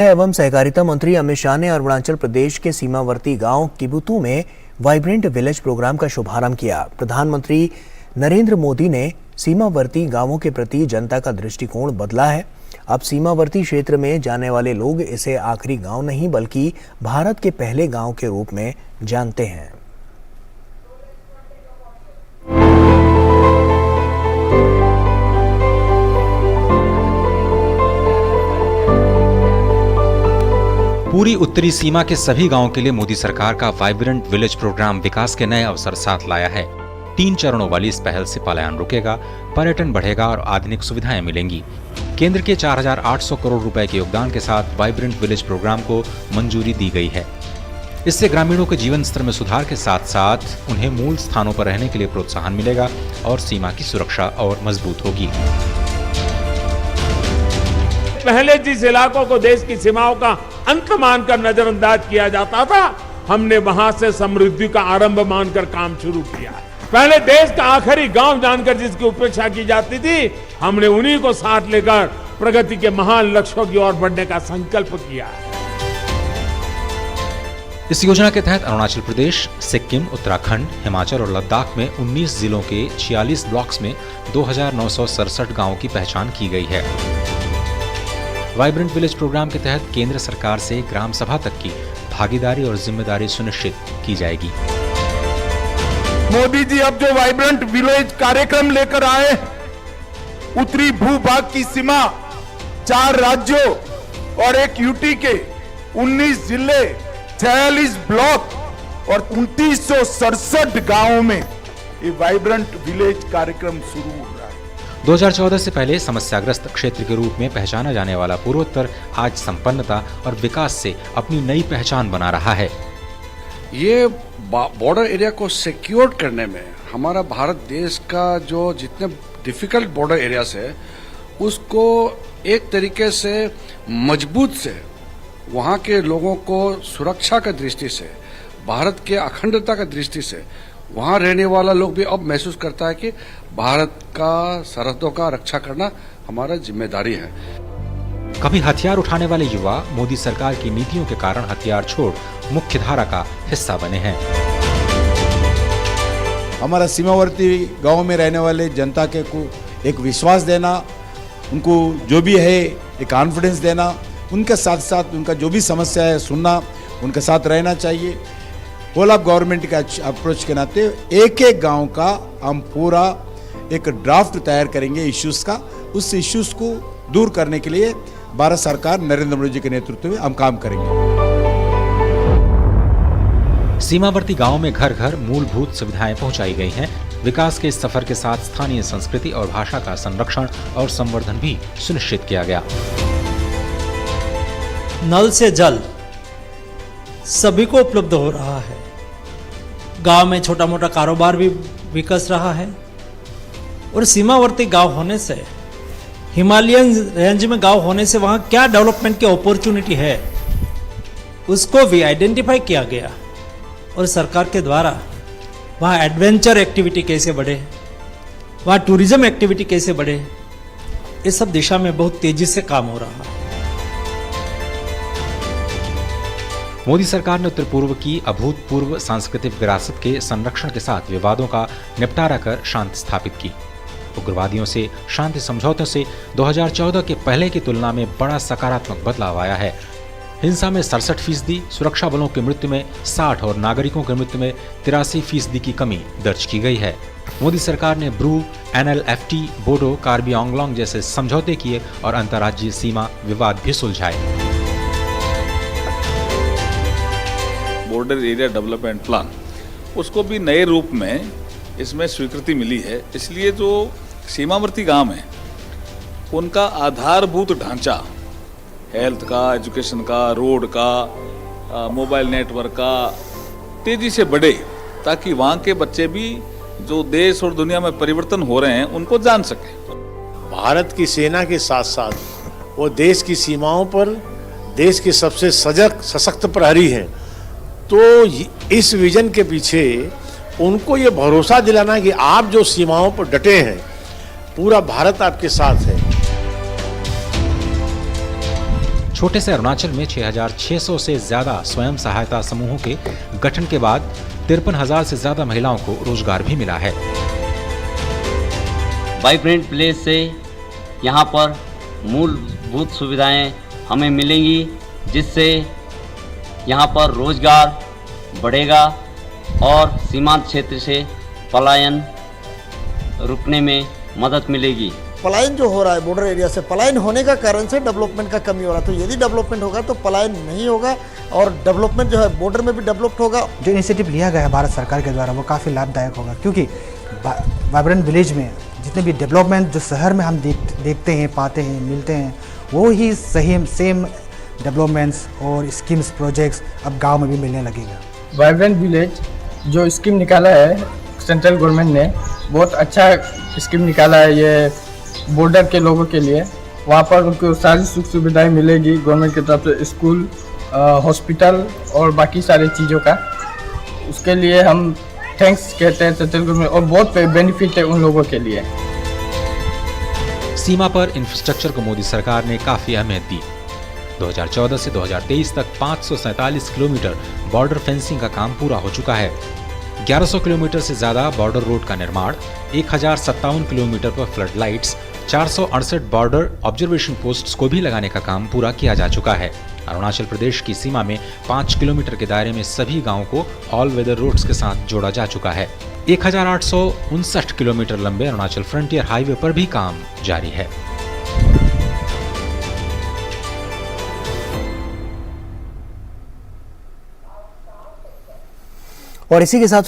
एवं सहकारिता मंत्री अमित शाह ने अरुणाचल प्रदेश के सीमावर्ती गांव किबुतु में वाइब्रेंट विलेज प्रोग्राम का शुभारंभ किया। प्रधानमंत्री नरेंद्र मोदी ने सीमावर्ती गांवों के प्रति जनता का दृष्टिकोण बदला है। अब सीमावर्ती क्षेत्र में जाने वाले लोग इसे आखिरी गांव नहीं बल्कि भारत के पहले गांव के रूप में जानते हैं। पूरी उत्तरी सीमा के सभी गांवों के लिए मोदी सरकार का वाइब्रेंट विलेज प्रोग्राम विकास के नए अवसर साथ लाया है। 3 चरणों वाली इस पहल से पलायन रुकेगा, पर्यटन बढ़ेगा और आधुनिक सुविधाएं मिलेंगी। केंद्र के 4,800 करोड़ रुपए के योगदान के साथ वाइब्रेंट विलेज प्रोग्राम को मंजूरी दी गई है। इससे ग्रामीणों के जीवन स्तर में सुधार के साथ साथ उन्हें मूल स्थानों पर रहने के लिए प्रोत्साहन मिलेगा और सीमा की सुरक्षा और मजबूत होगी। पहले जिस इलाकों को देश की सीमाओं का अंत मानकर नजरअंदाज किया जाता था, हमने वहां से समृद्धि का आरंभ मानकर काम शुरू किया। पहले देश का आखिरी गांव जानकर जिसकी उपेक्षा की जाती थी, हमने उन्हीं को साथ लेकर प्रगति के महान लक्ष्यों की ओर बढ़ने का संकल्प किया। इस योजना के तहत अरुणाचल प्रदेश, सिक्किम, उत्तराखंड, हिमाचल और लद्दाख में 19 जिलों के 46 ब्लॉक्स में 2,967 गांवों की पहचान की गई है। वाइब्रेंट विलेज प्रोग्राम के तहत केंद्र सरकार से ग्राम सभा तक की भागीदारी और जिम्मेदारी सुनिश्चित की जाएगी। मोदी जी अब जो वाइब्रेंट विलेज कार्यक्रम लेकर आए, उत्तरी भूभाग की सीमा 4 राज्यों और एक यूटी के 19 जिले, 46 ब्लॉक और 2967 गांवों में ये वाइब्रेंट विलेज कार्यक्रम शुरू हो रहा है। 2014 से पहले समस्याग्रस्त क्षेत्र के रूप में पहचाना जाने वाला पूर्वोत्तर आज संपन्नता और विकास से अपनी नई पहचान बना रहा है। ये बॉर्डर एरिया को सिक्योर करने में हमारा भारत देश का जो जितने डिफिकल्ट बॉर्डर एरियाज है, उसको एक तरीके से मजबूत से वहाँ के लोगों को सुरक्षा का दृष्टि से, भारत के अखंडता का दृष्टि से वहाँ रहने वाला लोग भी अब महसूस करता है कि भारत का सरहदों का रक्षा करना हमारा जिम्मेदारी है। कभी हथियार उठाने वाले युवा मोदी सरकार की नीतियों के कारण हथियार छोड़ मुख्य धारा का हिस्सा बने हैं। हमारा सीमावर्ती गांव में रहने वाले जनता के को एक विश्वास देना, उनको जो भी है एक कॉन्फिडेंस देना, उनके साथ साथ उनका जो भी समस्या है सुनना, उनके साथ रहना चाहिए। होल ऑफ गवर्नमेंट के अप्रोच के नाते एक एक गांव का हम पूरा एक ड्राफ्ट तैयार करेंगे इश्यूज का। उस इश्यूज को दूर करने के लिए भारत सरकार नरेंद्र मोदी जी के नेतृत्व में हम काम करेंगे। सीमावर्ती गांवों में घर घर मूलभूत सुविधाएं पहुंचाई गई हैं। विकास के इस सफर के साथ स्थानीय संस्कृति और भाषा का संरक्षण और संवर्धन भी सुनिश्चित किया गया। नल से जल सभी को उपलब्ध हो रहा है। गांव में छोटा मोटा कारोबार भी विकस रहा है और सीमावर्ती गांव होने से, हिमालयन रेंज में गांव होने से वहां क्या डेवलपमेंट की अपॉर्चुनिटी है उसको भी आइडेंटिफाई किया गया और सरकार के द्वारा वहां एडवेंचर एक्टिविटी कैसे बढ़े, वहां टूरिज्म एक्टिविटी कैसे बढ़े, इस सब दिशा में बहुत तेजी से काम हो रहा है। मोदी सरकार ने उत्तर पूर्व की अभूतपूर्व सांस्कृतिक विरासत के संरक्षण के साथ विवादों का निपटारा कर शांति स्थापित की। उग्रवादियों से शांति समझौतों से 2014 के पहले की तुलना में बड़ा सकारात्मक बदलाव आया है। हिंसा में 67%, सुरक्षा बलों की मृत्यु में 60 और नागरिकों की मृत्यु में 83% की कमी दर्ज की गई है। मोदी सरकार ने ब्रू, NLFT, बोडो, कार्बी आंगलोंग जैसे समझौते किए और अंतर्राज्यीय सीमा विवाद भी सुलझाए। बॉर्डर एरिया डेवलपमेंट प्लान, उसको भी नए रूप में इसमें स्वीकृति मिली है। इसलिए जो सीमावर्ती गांव हैं, उनका आधारभूत ढांचा हेल्थ का, एजुकेशन का, रोड का, मोबाइल नेटवर्क का तेजी से बढ़े, ताकि वहाँ के बच्चे भी जो देश और दुनिया में परिवर्तन हो रहे हैं उनको जान सकें। भारत की सेना के साथ साथ वो देश की सीमाओं पर देश के सबसे सजग सशक्त प्रहरी हैं। तो इस विजन के पीछे उनको ये भरोसा दिलाना कि आप जो सीमाओं पर डटे हैं, पूरा भारत आपके साथ है। छोटे से अरुणाचल में 6,600 से ज्यादा स्वयं सहायता समूहों के गठन के बाद 53,000 से ज्यादा महिलाओं को रोजगार भी मिला है। वाइब्रेंट विलेज से यहाँ पर मूलभूत सुविधाएं हमें मिलेंगी, जिससे यहाँ पर रोजगार बढ़ेगा और सीमांत क्षेत्र से पलायन रुकने में मदद मिलेगी। पलायन जो हो रहा है बॉर्डर एरिया से, पलायन होने का कारण से डेवलपमेंट का कमी हो रहा है। तो यदि डेवलपमेंट होगा तो पलायन नहीं होगा और डेवलपमेंट जो है बॉर्डर में भी डेवलप्ड होगा। जो इनिशिएटिव लिया गया है भारत सरकार के द्वारा वो काफ़ी लाभदायक होगा, क्योंकि वाइब्रेंट विलेज में जितने भी डेवलपमेंट जो शहर में हम देखते हैं, पाते हैं, मिलते हैं, वो ही सेम डेवलपमेंट्स और स्कीम्स प्रोजेक्ट्स अब गांव में भी मिलने लगेगा। वाइब्रेंट विलेज जो स्कीम निकाला है सेंट्रल गवर्नमेंट ने, बहुत अच्छा स्कीम निकाला है ये बॉर्डर के लोगों के लिए। वहाँ पर उनको सारी सुख सुविधाएं मिलेगी गवर्नमेंट की तरफ से, स्कूल, हॉस्पिटल और बाकी सारी चीज़ों का। उसके लिए हम थैंक्स कहते हैं सेंट्रल गवर्नमेंट, और बहुत बेनिफिट है उन लोगों के लिए। सीमा पर इंफ्रास्ट्रक्चर को मोदी सरकार ने काफी अहमियत दी। 2014 से 2023 तक 547 किलोमीटर बॉर्डर फेंसिंग का काम पूरा हो चुका है। 1100 किलोमीटर से ज्यादा बॉर्डर रोड का निर्माण, 1057 किलोमीटर पर flood lights, 468 border observation posts को भी लगाने का काम पूरा किया जा चुका है। अरुणाचल प्रदेश की सीमा में 5 किलोमीटर के दायरे में सभी गांवों को ऑल वेदर रोड्स के साथ जोड़ा जा चुका है। 1859 किलोमीटर लंबे अरुणाचल फ्रंटियर हाईवे पर भी काम जारी है। और इसी के साथ